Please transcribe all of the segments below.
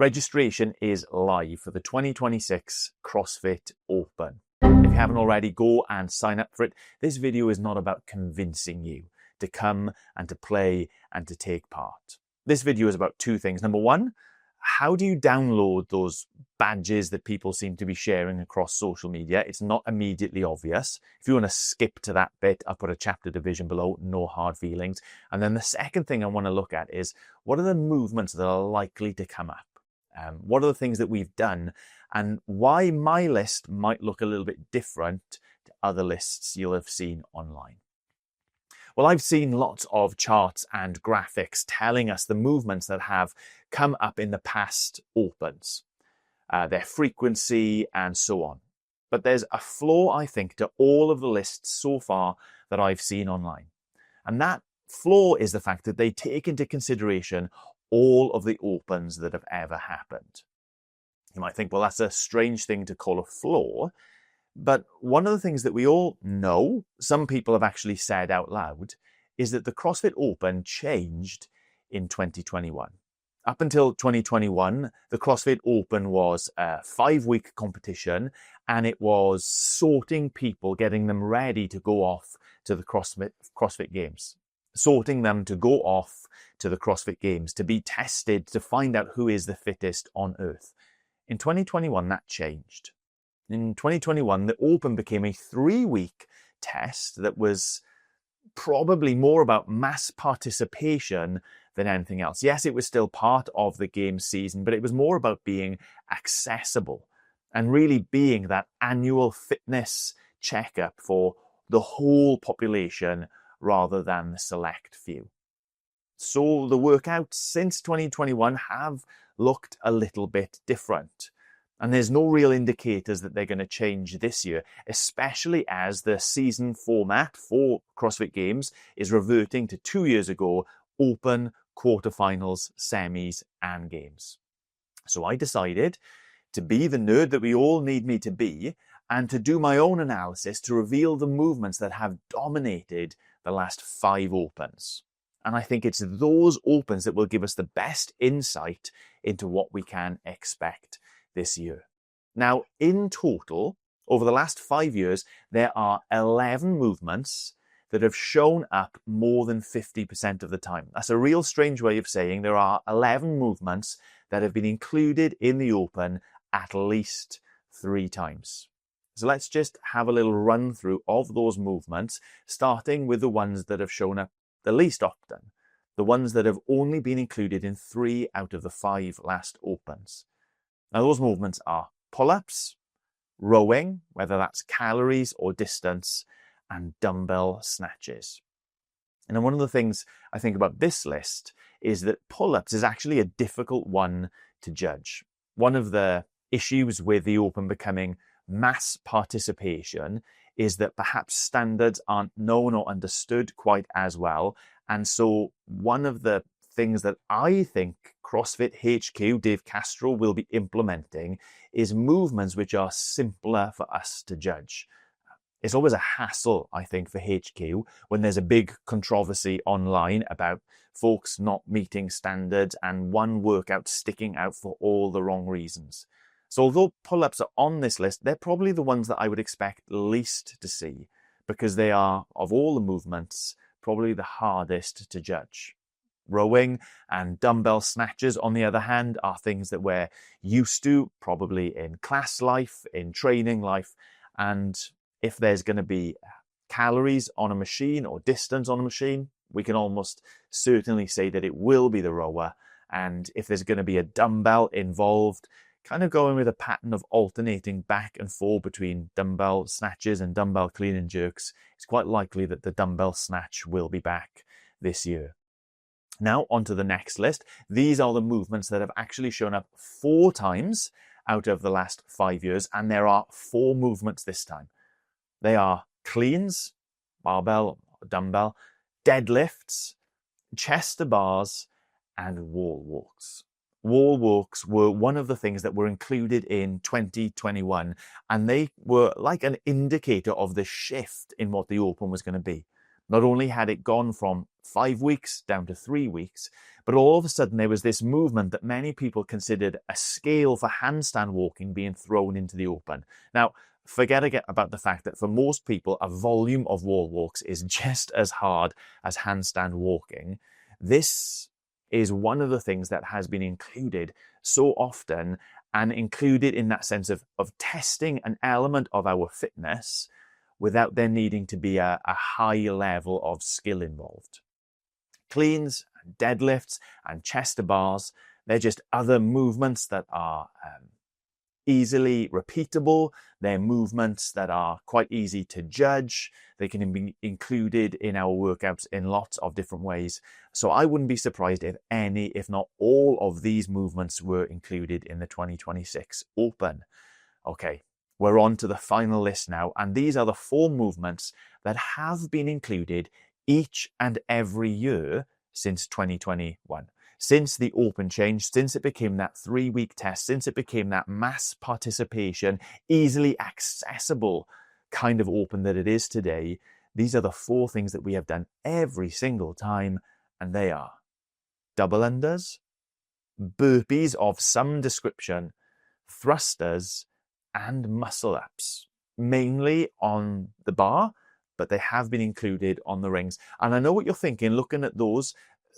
Registration is live for the 2026 CrossFit Open. If you haven't already, go and sign up for it. This video is not about convincing you to come and to play and to take part. This video is about two things. Number one, how do you download those badges that people seem to be sharing across social media? It's not immediately obvious. If you want to skip to that bit, I'll put a chapter division below, no hard feelings. And then the second thing I want to look at is, what are the movements that are likely to come up? What are the things that we've done, and why my list might look a little bit different to other lists you'll have seen online. Well, I've seen lots of charts and graphics telling us the movements that have come up in the past Opens, their frequency and so on. But there's a flaw, I think, to all of the lists so far that I've seen online. And that flaw is the fact that they take into consideration all of the Opens that have ever happened. You might think, well, that's a strange thing to call a flaw. But one of the things that we all know, some people have actually said out loud, is that the CrossFit Open changed in 2021. Up until 2021, the CrossFit Open was a 5-week competition, and it was sorting people, getting them ready to go off to the CrossFit Games. Sorting them to go off to the CrossFit Games, to be tested, to find out who is the fittest on earth. In 2021, that changed. In 2021, the Open became a 3-week test that was probably more about mass participation than anything else. Yes, it was still part of the game season, but it was more about being accessible and really being that annual fitness checkup for the whole population rather than the select few. So the workouts since 2021 have looked a little bit different. And there's no real indicators that they're going to change this year, especially as the season format for CrossFit Games is reverting to 2 years ago: Open, quarterfinals, semis, and games. So I decided to be the nerd that we all need me to be and to do my own analysis to reveal the movements that have dominated the last 5 Opens. And I think it's those Opens that will give us the best insight into what we can expect this year. Now, in total, over the last 5 years, there are 11 movements that have shown up more than 50% of the time. That's a real strange way of saying there are 11 movements that have been included in the Open at least 3 times. So let's just have a little run through of those movements, starting with the ones that have shown up the least often, the ones that have only been included in 3 out of the 5 last Opens. Now, those movements are pull-ups, rowing, whether that's calories or distance, and dumbbell snatches. And then one of the things I think about this list is that pull-ups is actually a difficult one to judge. One of the issues with the Open becoming mass participation is that perhaps standards aren't known or understood quite as well. And so one of the things that I think CrossFit HQ, Dave Castro, will be implementing is movements which are simpler for us to judge. It's always a hassle, I think, for HQ when there's a big controversy online about folks not meeting standards and one workout sticking out for all the wrong reasons. So although pull-ups are on this list, they're probably the ones that I would expect least to see, because they are, of all the movements, probably the hardest to judge. Rowing and dumbbell snatches, on the other hand, are things that we're used to, probably in class life, in training life. And if there's going to be calories on a machine or distance on a machine, we can almost certainly say that it will be the rower. And if there's going to be a dumbbell involved, kind of going with a pattern of alternating back and forth between dumbbell snatches and dumbbell clean and jerks, it's quite likely that the dumbbell snatch will be back this year. Now, onto the next list. These are the movements that have actually shown up 4 times out of the last 5 years, and there are 4 movements this time. They are cleans, barbell, dumbbell, deadlifts, chest to bars, and wall walks. Wall walks were one of the things that were included in 2021, and they were like an indicator of the shift in what the Open was going to be. Not only had it gone from 5 weeks down to 3 weeks. But all of a sudden there was this movement that many people considered a scale for handstand walking being thrown into the open. Now, forget again about the fact that for most people, a volume of wall walks is just as hard as handstand walking. This is one of the things that has been included so often, and included in that sense of testing an element of our fitness without there needing to be a high level of skill involved. Cleans, deadlifts, and chest to bars, they're just other movements that are easily repeatable. They're movements that are quite easy to judge. They can be included in our workouts in lots of different ways. So I wouldn't be surprised if any, if not all of these movements were included in the 2026 Open. Okay, we're on to the final list now. And these are the 4 movements that have been included each and every year since 2021. Since the Open changed, since it became that 3-week test, since it became that mass participation, easily accessible kind of Open that it is today, these are the 4 things that we have done every single time, and they are double unders, burpees of some description, thrusters, and muscle ups, mainly on the bar, but they have been included on the rings. And I know what you're thinking, looking at those,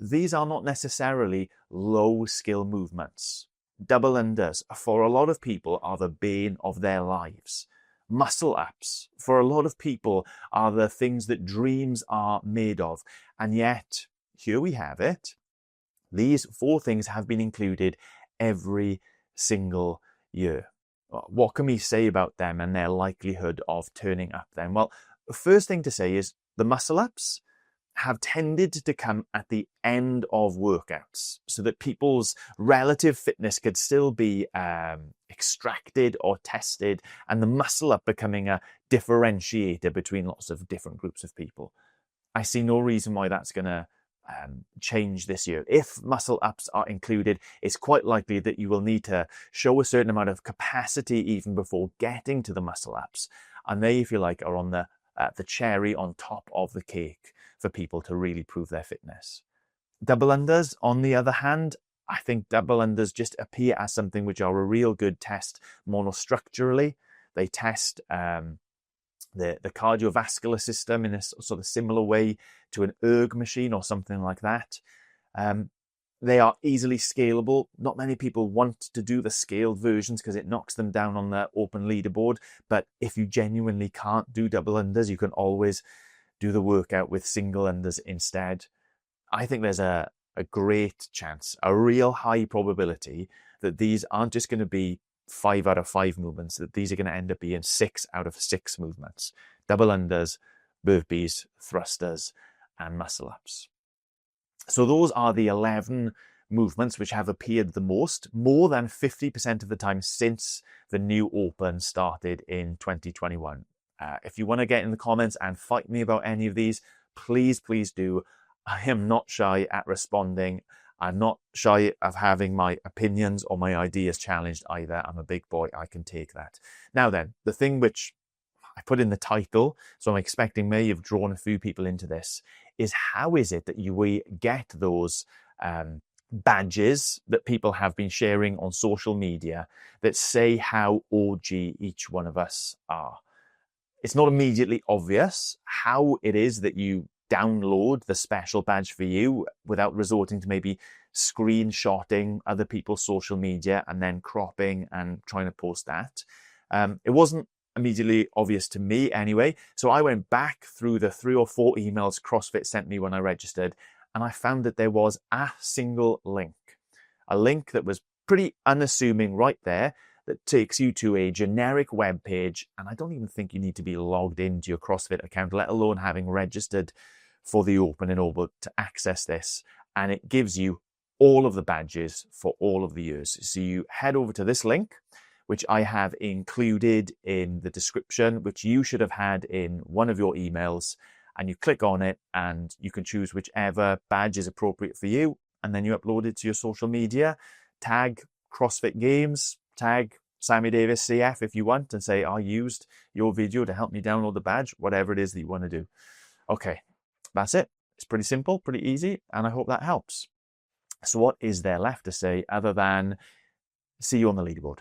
these are not necessarily low skill movements. Double unders, for a lot of people, are the bane of their lives. Muscle ups, for a lot of people, are the things that dreams are made of. And yet, here we have it. These 4 things have been included every single year. What can we say about them and their likelihood of turning up then? Well, the first thing to say is the muscle ups have tended to come at the end of workouts so that people's relative fitness could still be extracted or tested, and the muscle up becoming a differentiator between lots of different groups of people. I see no reason why that's going to change this year. If muscle ups are included, it's quite likely that you will need to show a certain amount of capacity even before getting to the muscle ups. And they, if you like, are on the cherry on top of the cake for people to really prove their fitness. Double unders, on the other hand, I think double unders just appear as something which are a real good test monostructurally. They test the cardiovascular system in a sort of similar way to an erg machine or something like that. They are easily scalable. Not many people want to do the scaled versions because it knocks them down on the Open leaderboard. But if you genuinely can't do double unders, you can always do the workout with single unders instead. I think there's a great chance, a real high probability that these aren't just going to be 5 out of 5 movements, that these are going to end up being 6 out of 6 movements. Double unders, burpees, thrusters, and muscle ups. So those are the 11 movements which have appeared the most, more than 50% of the time since the new Open started in 2021. If you want to get in the comments and fight me about any of these, please do. I am not shy at responding. I'm not shy of having my opinions or my ideas challenged either. I'm a big boy. I can take that. Now then, the thing which I put in the title, so I'm expecting may have drawn a few people into this, is how is it that we get those badges that people have been sharing on social media that say how OG each one of us are? It's not immediately obvious how it is that you download the special badge for you without resorting to maybe screenshotting other people's social media and then cropping and trying to post that. It wasn't immediately obvious to me anyway, so I went back through the 3 or 4 emails CrossFit sent me when I registered, and I found that there was a single link, a link that was pretty unassuming right there, that takes you to a generic web page, and I don't even think you need to be logged into your CrossFit account, let alone having registered for the Open in order to access this. And it gives you all of the badges for all of the years. So you head over to this link, which I have included in the description, which you should have had in one of your emails, and you click on it and you can choose whichever badge is appropriate for you, and then you upload it to your social media, tag CrossFit Games, tag Sammy Davis CF if you want, and say, I used your video to help me download the badge, whatever it is that you want to do. Okay, that's it. It's pretty simple, pretty easy, and I hope that helps. So what is there left to say other than see you on the leaderboard?